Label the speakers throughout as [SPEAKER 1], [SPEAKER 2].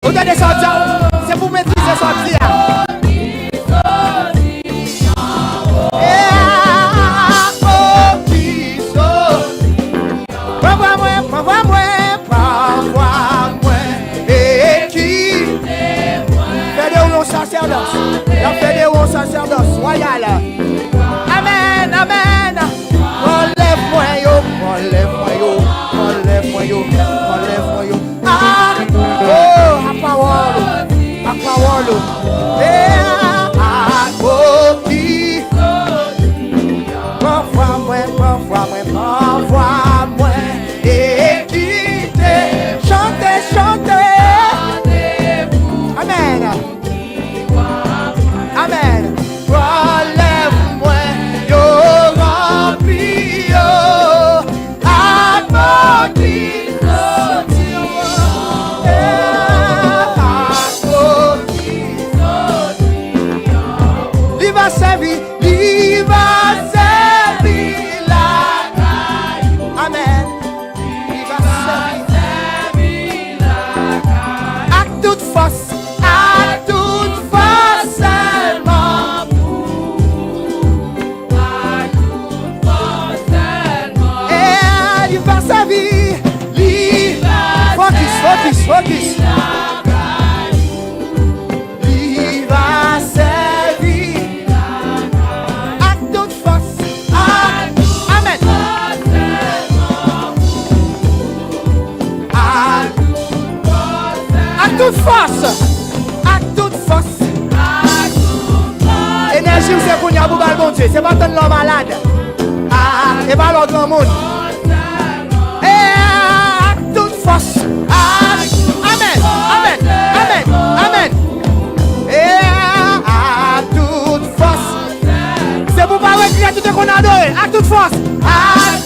[SPEAKER 1] Vous avez sorti, c'est pour maîtriser sorti. La fédération sacerdoce royal. Amen, amen. Enlève-moi yo, enlève-moi yo, enlève-moi yo, enlève-moi yo. Ah, oh, a parole, a parole. Oh, qui? Renvoie-moi, renvoie-moi, renvoie-moi. Et quittez, chantez, chantez. Amen. Amen. Relève-moi, yo rempli, yo accompli, il va servir, il va servir la caille. Amen. Il va servir la caille. À toute force. Focus. Il va servir à toute force. Amen. À toute force. À toute force. Énergie, c'est pour nous, bon Dieu. C'est pas tant l'homme malade. Et pas l'autre grand monde. Et à toute force. Amen. Et à toute force. C'est pour pas recréer tout ce qu'on adore. À toute force. À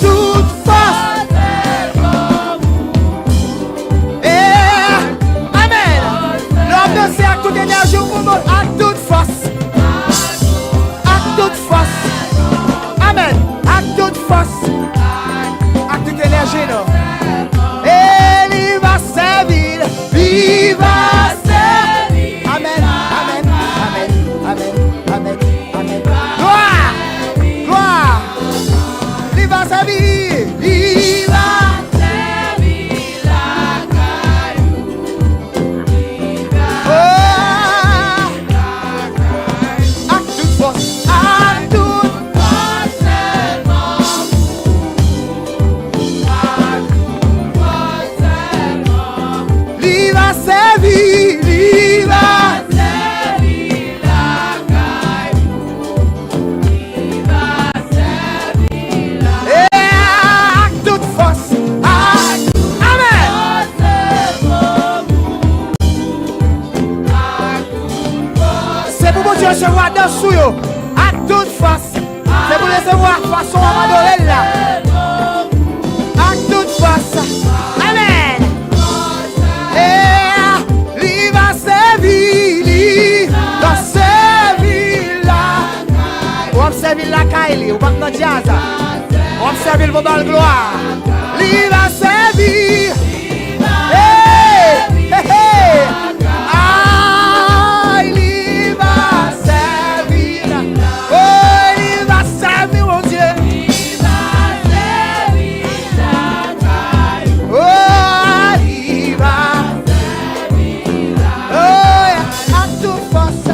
[SPEAKER 1] toute force. Et amen. L'homme de c'est à toute énergie pour nous. À toute force. À toute force. Amen. À toute force. À toute énergie, non. Il va servir. Amen. Gloire. Il va servir. Il va servir la caillou. À toute force. À toute force. Il va servir la caille. Il va servir la caille. Et à toute force. Amen. C'est pour vous recevoir dans sous yo. À toute force. C'est pour recevoir façon à m'adorer là. À toute force. Amen. Il va servir la caille, ou pas de jazz. On va servir le dans le gloire. Il va servir. Il va servir. Oh, il va servir, mon Dieu. Il va servir la caille. Oh, il va. À toute force.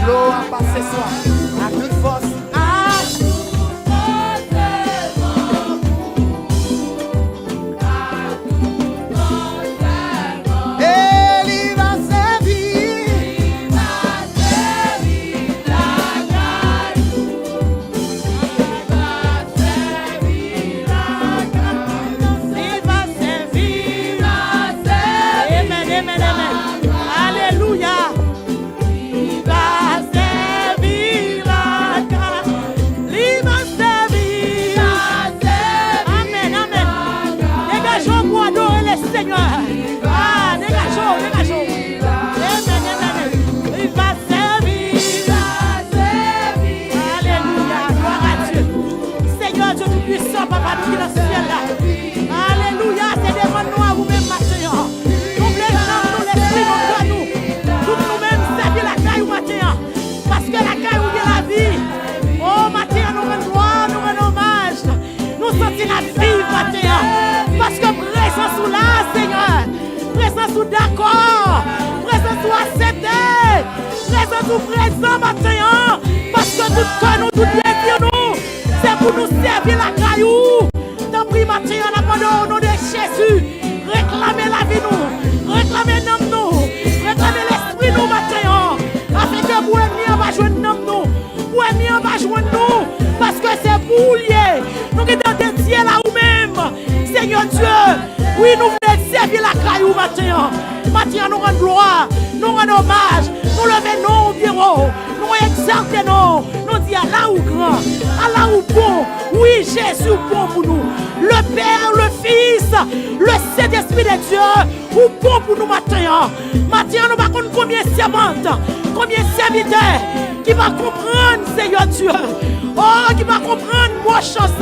[SPEAKER 1] gloire passe ce soir. À toute force.
[SPEAKER 2] Parce que présence sous là, Seigneur, présence sous d'accord, présence sous accepté, présence sous présent matin, parce que tout cœur nous, tout désir nous, c'est pour nous servir la caillou. Tant pis matin, on a demandé au nom de Jésus, réclamer la vie nous, réclamer l'âme nous, réclamer l'esprit nous matin, afin que vous ennemi va joindre nous, vous ennemi va joindre nous, parce que c'est pour lier, nous qui sommes dédiés là où même. Seigneur Dieu, oui, nous voulons servir la caillou matin. Matin, nous rendons gloire, nous rendons hommage, nous levons au bureau, nous exaltons, nous disons Allah ou grand, Allah ou bon, oui, Jésus bon pour nous. Le Père, le Fils, le Saint-Esprit de Dieu, ou bon pour nous matin. Matin, nous ne savons pas combien de servantes, combien de serviteurs qui va comprendre, Seigneur Dieu. Oh, qui va comprendre mon chance,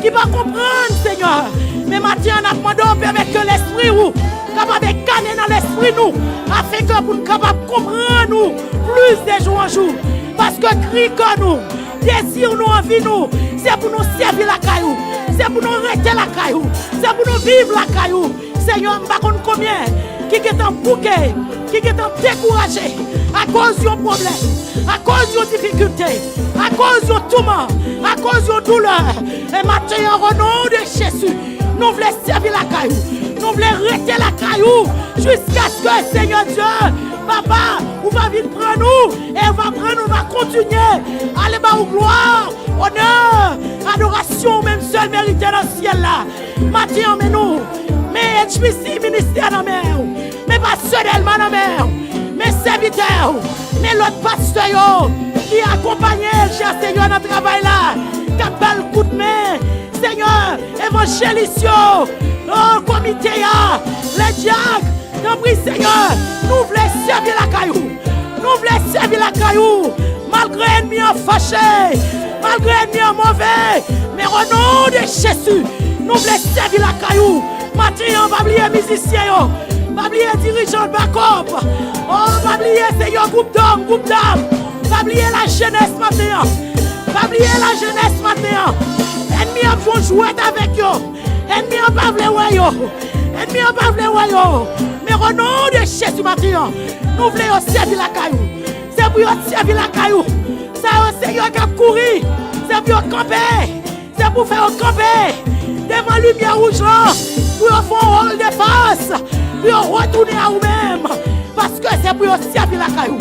[SPEAKER 2] qui va comprendre, Seigneur. Mais matin, on a demandé de permettre que l'esprit ou capable de gagner dans l'esprit nous, afin que nous capables de comprendre nous plus de jour en jour. Parce que cri que nous, désir nous, envie nous, c'est pour nous servir la caillou, c'est pour nous arrêter la caillou, c'est pour nous vivre la caillou. Seigneur, je ne sais pas combien qui est en bouquet, qui est en découragé à cause de problème, à cause de difficultés, à cause de tourment, à cause de douleur. Et maintenant, au nom de Jésus, nous voulons servir la caillou, nous voulons arrêter la caillou jusqu'à ce que, Seigneur Dieu, Papa, on va vite prendre nous, et on va prendre, on va continuer. Allez, bah, gloire, honneur, adoration, même seul mérité dans le ciel là. Maintenant, mais nous, mais je suis ici, ministère dans la mer, mais pas seulement dans la mer, mes serviteurs, mais l'autre pasteur qui accompagne cher Seigneur dans le travail là, qui a le coup de main, Seigneur, évangéliste, oh, comité, les diacres, nous prie Seigneur, nous voulons servir la caillou, nous voulons servir la caillou, malgré l'ennemi fâché, malgré l'ennemi mauvais, mais au nom de Jésus, nous voulons servir la caillou. Maintenant, on va oublier les musiciens, on va oublier les dirigeants de backup, on va oublier Seigneur, groupe d'hommes, on va oublier la jeunesse maintenant, on va oublier la jeunesse maintenant. Ennemi a besoin de jouer avec eux, ennemi a pas voulu voir eux, ennemi a pas voulu voir eux. Mais au nom de Jésus maintenant, nous voulons servir la caillou, c'est pour servir la caillou, c'est un Seigneur qui a couru, c'est pour camper, c'est pour faire camper devant la lumière rouge là. Pour faire un rôle de face, pour retourner à vous-même, parce que c'est pour servir la caillou.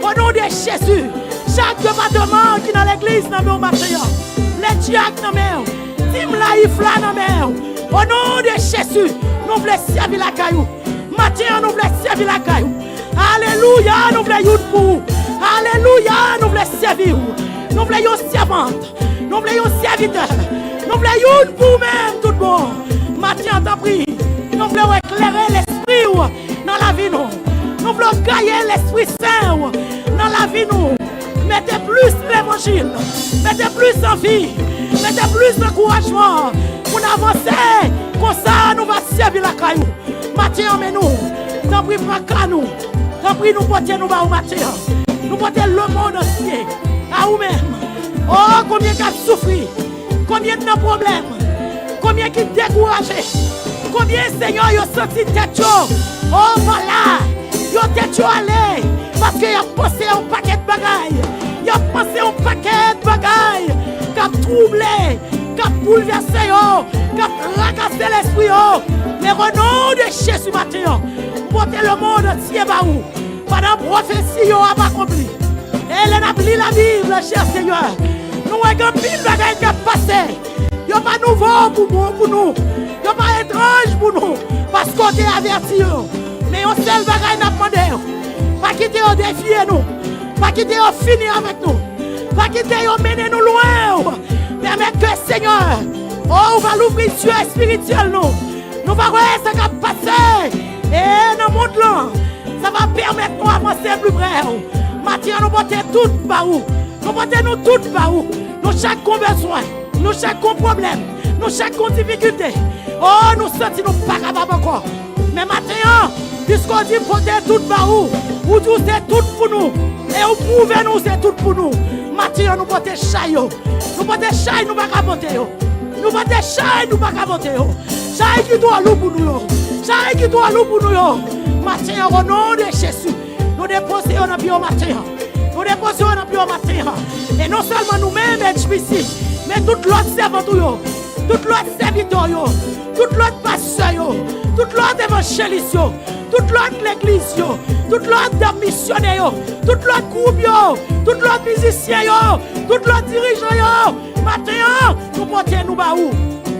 [SPEAKER 2] Au nom de Jésus, chaque département qui est dans l'église, dans le matin, les diacres dans la Tim Laïf là dans la au nom de Jésus, nous voulons servir la caillou. Matin, nous voulons servir la caillou. Alléluia, nous voulons une pour. Alléluia, nous voulons servir. Nous voulons une servante, nous voulons un serviteur, nous voulons une pour même tout bon. Matin, t'en prie, nous voulons éclairer l'esprit dans la vie nous. Nous voulons gagner l'Esprit Saint dans la vie nous. Mettez plus l'évangile, mettez plus envie, mettez plus d'encouragement pour avancer. Comme ça, nous va servir la caillou. Matin, mais nous, t'en prie, prends nous. T'en prie, nous portons nous au matin. Nous portons le monde entier à vous-même. Oh, combien qui a souffert, combien de problèmes. Combien qui découragé, combien Seigneur y a senti tête chaud. Oh voilà, Yo tête yo allé parce que yo pensé un paquet de bagailles. Yo pensé un paquet de bagailles qui a troublé, qui a bouleversé yo, qui a fracassé l'esprit yo. Mais au nom de Jésus matin, portez le monde entier par où. Pendant prophétie yo a accompli. Et elle a appris la Bible, cher Seigneur. Nous avons pile de bagailles qui a passé. Yo pas nouveau pour nous. Yo pas étrange pour nous. Parce qu'on est averti. Mais on seul bagaille n'a pas demandé. Pas quitter au défier nous. Pas quitter au finir avec nous. Pas quitter au mener nous loin. Permettre que Seigneur, oh, on va l'ouvrir sur spirituel nous. Nous va voir ce qui va passer. Et dans le monde là, ça va permettre nous d'avancer plus près. Maintenant, nous portons tout par où. Nous portons tout par où. Nous chaque besoin. Nous chaque problème. Nous chaque difficulté. Oh, nous sentons nous pas capables encore. Mais maintenant, puisqu'on dit porter tout par où. Ou tout c'est tout pour nous. Et vous prouvez nous c'est tout pour nous. Maintenant, nous portons chaille. Nous portons chaille, nous pas capoter. Nous portons chaille, nous pas capoter. Chaille qui doit loup pour nous. Chaille qui doit loup pour nous. Maintenant, au nom de Jésus, nous déposons dans le matin. Nous déposons dans le matin. Et non seulement nous-mêmes, ici, mais tout l'autre servant, tout l'autre serviteur, tout l'autre pasteur, tout l'autre évangéliste, tout l'autre l'église, tout l'autre missionnaire, tout l'autre groupe, tout l'autre musicien, tout l'autre dirigeant. Maintenant, nous portons nous baou.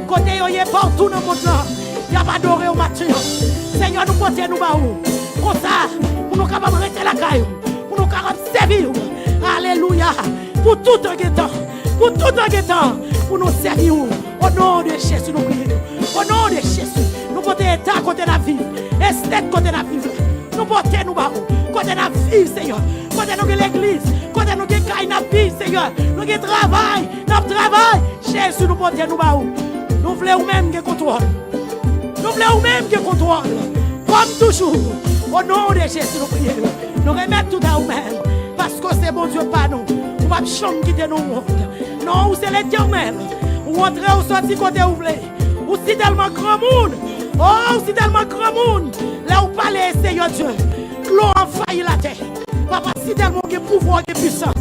[SPEAKER 2] Côté yo est partout dans le monde là. Il y a pas adoré au matin. Seigneur, nous portons nous baou. Comme ça, pour nous capables de rester la caille, pour nous capables de servir. Alléluia. Pour tout un temps. Pour tout un temps. Pour nous servir. Au nom de Jésus, nous prions. Au nom de Jésus, nous portons état côté la vie. Esthète côté la vie. Nous portons nous baou. Côté la vie, Seigneur. Côté nous l'église. Côté nous caille la vie, Seigneur. Nous travail. Nous travail. Jésus, nous portons nous baou. Nous voulons même que contrôle. Nous voulons même que contrôle. Comme toujours. Au nom de Jésus, nous prions. Nous remettons tout à nous-mêmes. Parce que c'est bon Dieu pas nous. On va jamais quitter nos mondes. Non, c'est l'Éternel. Ou entrer ou sortir côté où vous voulez. Ou si tellement grand monde. Oh, si tellement grand monde. Là où parlez, Seigneur Dieu. L'eau envahit la terre. Papa, si tellement de pouvoir et de puissance.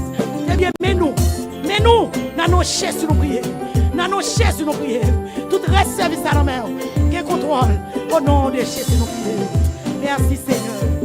[SPEAKER 2] Eh bien, mais nous, dans nos chaises, nous prions. Dans nos chaises, nous prions. Tout reste service à la main. Qui contrôle. Au nom de Jésus, nous prions. Merci, Seigneur.